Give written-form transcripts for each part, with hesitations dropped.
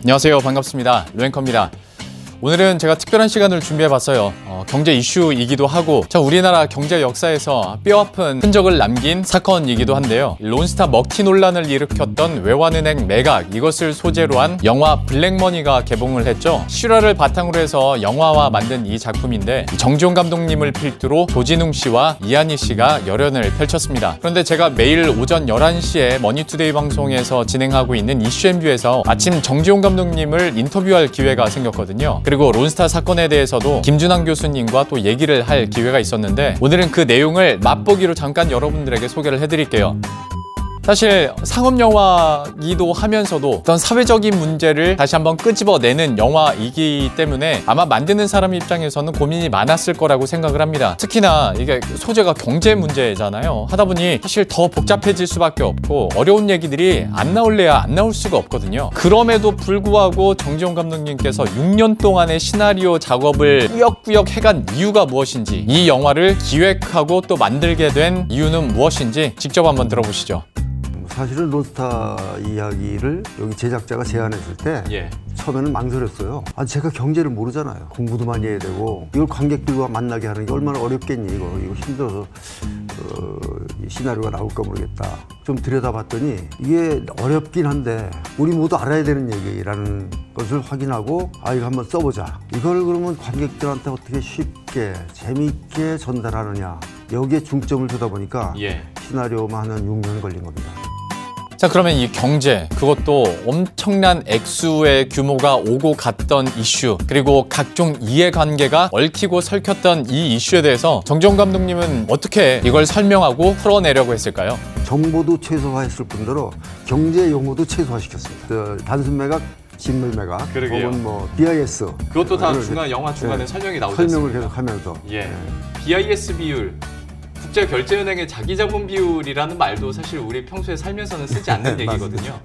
안녕하세요. 반갑습니다. 로앵커입니다. 오늘은 제가 특별한 시간을 준비해봤어요. 경제 이슈이기도 하고 우리나라 경제 역사에서 뼈아픈 흔적을 남긴 사건이기도 한데요. 론스타 먹튀 논란을 일으켰던 외환은행 매각, 이것을 소재로 한 영화 블랙머니가 개봉을 했죠. 실화를 바탕으로 해서 영화화 만든 이 작품인데 정지용 감독님을 필두로 조진웅 씨와 이한희 씨가 열연을 펼쳤습니다. 그런데 제가 매일 오전 11시에 머니투데이 방송에서 진행하고 있는 이슈앤뷰에서 마침 정지용 감독님을 인터뷰할 기회가 생겼거든요. 그리고 론스타 사건에 대해서도 김준환 교수님과 또 얘기를 할 기회가 있었는데 오늘은 그 내용을 맛보기로 잠깐 여러분들에게 소개를 해드릴게요. 사실 상업영화이기도 하면서도 어떤 사회적인 문제를 다시 한번 끄집어내는 영화이기 때문에 아마 만드는 사람 입장에서는 고민이 많았을 거라고 생각을 합니다. 특히나 이게 소재가 경제 문제잖아요. 하다 보니 사실 더 복잡해질 수밖에 없고 어려운 얘기들이 안 나올래야 안 나올 수가 없거든요. 그럼에도 불구하고 정지용 감독님께서 6년 동안의 시나리오 작업을 꾸역꾸역 해간 이유가 무엇인지, 이 영화를 기획하고 또 만들게 된 이유는 무엇인지 직접 한번 들어보시죠. 사실은 론스타 이야기를 여기 제작자가 제안했을 때 처음에는 망설였어요. 제가 경제를 모르잖아요. 공부도 많이 해야 되고 이걸 관객들과 만나게 하는 게 얼마나 어렵겠니. 이거 힘들어서 시나리오가 나올까 모르겠다. 좀 들여다봤더니 이게 어렵긴 한데 우리 모두 알아야 되는 얘기라는 것을 확인하고 이거 한번 써보자. 이걸 그러면 관객들한테 어떻게 쉽게 재미있게 전달하느냐, 여기에 중점을 두다 보니까 시나리오만 한 6년 걸린 겁니다. 자, 그러면 이 경제, 그것도 엄청난 액수의 규모가 오고 갔던 이슈, 그리고 각종 이해관계가 얽히고 설켰던 이 이슈에 대해서 정지용 감독님은 어떻게 이걸 설명하고 풀어내려고 했을까요? 정보도 최소화했을 뿐더러 경제 용어도 최소화시켰습니다. 단순 매각, 직물 매각, 혹은 뭐 BIS, 그것도 다 영화 중간에 설명이 나오지 설명을 않습니까? 계속 하면서 BIS 비율, 국제결제은행의 자기자본 비율이라는 말도 사실 우리 평소에 살면서는 쓰지 않는 얘기거든요.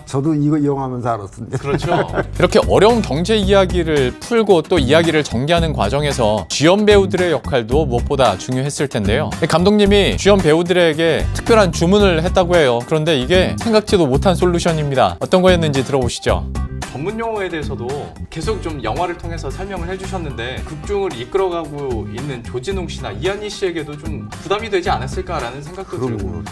저도 이거 이용하면서 알았습니다. 그렇죠. 이렇게 어려운 경제 이야기를 풀고 또 이야기를 전개하는 과정에서 주연 배우들의 역할도 무엇보다 중요했을 텐데요. 감독님이 주연 배우들에게 특별한 주문을 했다고 해요. 그런데 이게 생각지도 못한 솔루션입니다. 어떤 거였는지 들어보시죠. 전문 용어에 대해서도 계속 좀 영화를 통해서 설명을 해주셨는데 극중을 이끌어가고 있는 조진웅 씨나 이한희 씨에게도 좀 부담이 되지 않았을까라는 생각도 들고.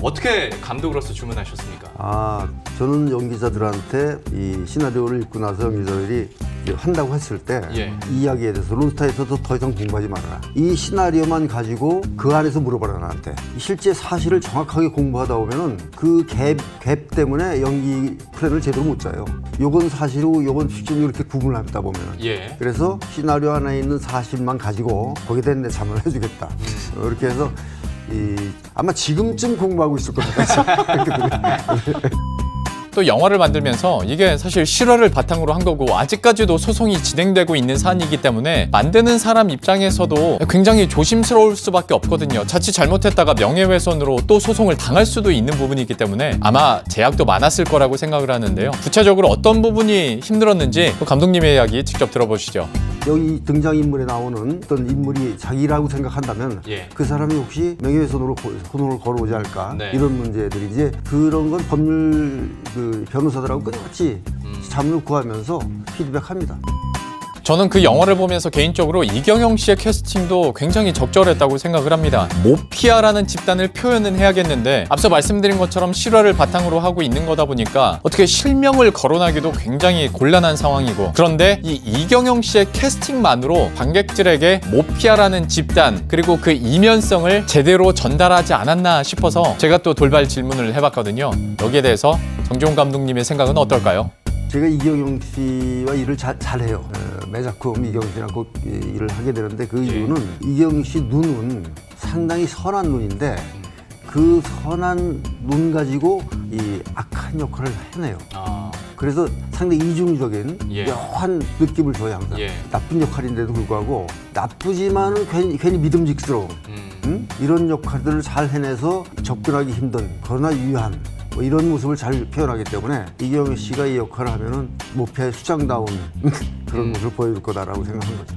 어떻게 감독으로서 주문하셨습니까? 저는 연기자들한테 이 시나리오를 읽고 나서 연기자들이 한다고 했을 때 이 이야기에 대해서 론스타에서도 더 이상 공부하지 말아라. 이 시나리오만 가지고 그 안에서 물어봐라 나한테. 실제 사실을 정확하게 공부하다 보면은 그 갭 때문에 연기 플랜을 제대로 못 짜요. 요건 사실이고 요건 픽션이고 이렇게 구분을 하다 보면은. 그래서 시나리오 안에 있는 사실만 가지고 거기에 대한 내 자문을 해주겠다. 이렇게 해서 아마 지금쯤 공부하고 있을 겁니다. 또 영화를 만들면서 이게 사실 실화를 바탕으로 한 거고 아직까지도 소송이 진행되고 있는 사안이기 때문에 만드는 사람 입장에서도 굉장히 조심스러울 수밖에 없거든요. 자칫 잘못했다가 명예훼손으로 또 소송을 당할 수도 있는 부분이기 때문에 아마 제약도 많았을 거라고 생각을 하는데요. 구체적으로 어떤 부분이 힘들었는지 감독님의 이야기 직접 들어보시죠. 여기 등장인물에 나오는 어떤 인물이 자기라고 생각한다면 그 사람이 혹시 명예훼손으로 소송을 걸어오지 않을까, 이런 문제들이 이제 그런 건 법률 변호사들하고 끊임없이 자문을 구하면서 피드백합니다. 저는 그 영화를 보면서 개인적으로 이경영 씨의 캐스팅도 굉장히 적절했다고 생각을 합니다. 모피아라는 집단을 표현은 해야겠는데 앞서 말씀드린 것처럼 실화를 바탕으로 하고 있는 거다 보니까 어떻게 실명을 거론하기도 굉장히 곤란한 상황이고, 그런데 이 이경영 씨의 캐스팅만으로 관객들에게 모피아라는 집단 그리고 그 이면성을 제대로 전달하지 않았나 싶어서 제가 또 돌발 질문을 해봤거든요. 여기에 대해서 정지용 감독님의 생각은 어떨까요? 제가 이경영 씨와 일을 잘해요. 매 작품 이경영 씨랑 꼭 일을 하게 되는데 그 이유는 이경영 씨 눈은 상당히 선한 눈인데 그 선한 눈 가지고 악한 역할을 해내요. 그래서 상당히 이중적인 묘한 느낌을 줘요. 항상 나쁜 역할인데도 불구하고 나쁘지만은 괜히 믿음직스러운 이런 역할들을 잘 해내서 접근하기 힘든 그러나 유한 이런 모습을 잘 표현하기 때문에 이경영 씨가 이 역할을 하면은 모피아의 수장다운 그런 모습을 보여줄 거다라고 생각한 거죠.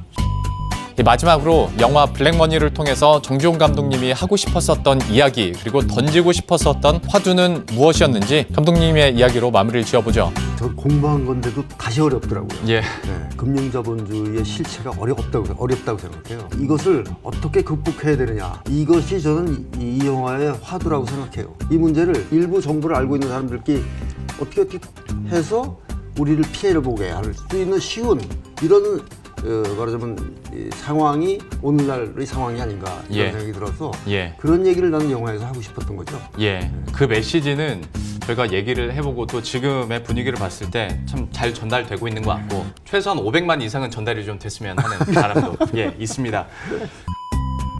마지막으로 영화 블랙머니를 통해서 정지용 감독님이 하고 싶었었던 이야기, 그리고 던지고 싶었었던 화두는 무엇이었는지 감독님의 이야기로 마무리를 지어보죠. 저 공부한 건데도 다시 어렵더라고요. 예. 네, 금융자본주의의 실체가 어렵다고 생각해요. 이것을 어떻게 극복해야 되느냐. 이것이 저는 이 영화의 화두라고 생각해요. 이 문제를 일부 정보를 알고 있는 사람들끼리 어떻게 해서 우리를 피해를 보게 할 수 있는 쉬운 이런 말하자면 이 상황이 오늘날의 상황이 아닌가 이런 예. 생각이 들어서 예. 그런 얘기를 나는 영화에서 하고 싶었던 거죠. 예. 그 메시지는 저희가 얘기를 해보고 또 지금의 분위기를 봤을 때 참 잘 전달되고 있는 것 같고 최소한 500만 이상은 전달이 좀 됐으면 하는 바람도 예, 있습니다.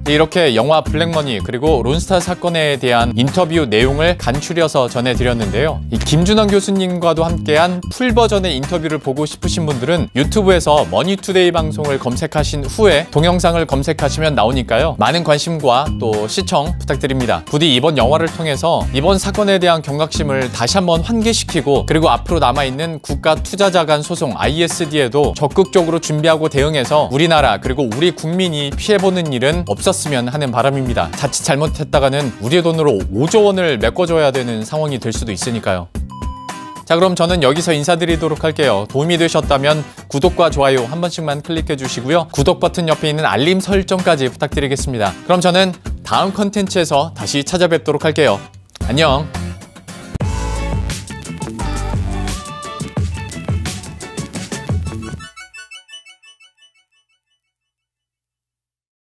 이렇게 영화 블랙머니 그리고 론스타 사건에 대한 인터뷰 내용을 간추려서 전해드렸는데요. 이 김준환 교수님과도 함께한 풀 버전의 인터뷰를 보고 싶으신 분들은 유튜브에서 머니투데이 방송을 검색하신 후에 동영상을 검색하시면 나오니까요. 많은 관심과 또 시청 부탁드립니다. 부디 이번 영화를 통해서 이번 사건에 대한 경각심을 다시 한번 환기시키고 그리고 앞으로 남아있는 국가투자자간 소송 ISD에도 적극적으로 준비하고 대응해서 우리나라 그리고 우리 국민이 피해보는 일은 없었으면 하는 바람입니다. 자칫 잘못했다가는 우리의 돈으로 5조 원을 메꿔줘야 되는 상황이 될 수도 있으니까요. 자, 그럼 저는 여기서 인사드리도록 할게요. 도움이 되셨다면 구독과 좋아요 한 번씩만 클릭해 주시고요. 구독 버튼 옆에 있는 알림 설정까지 부탁드리겠습니다. 그럼 저는 다음 컨텐츠에서 다시 찾아뵙도록 할게요. 안녕.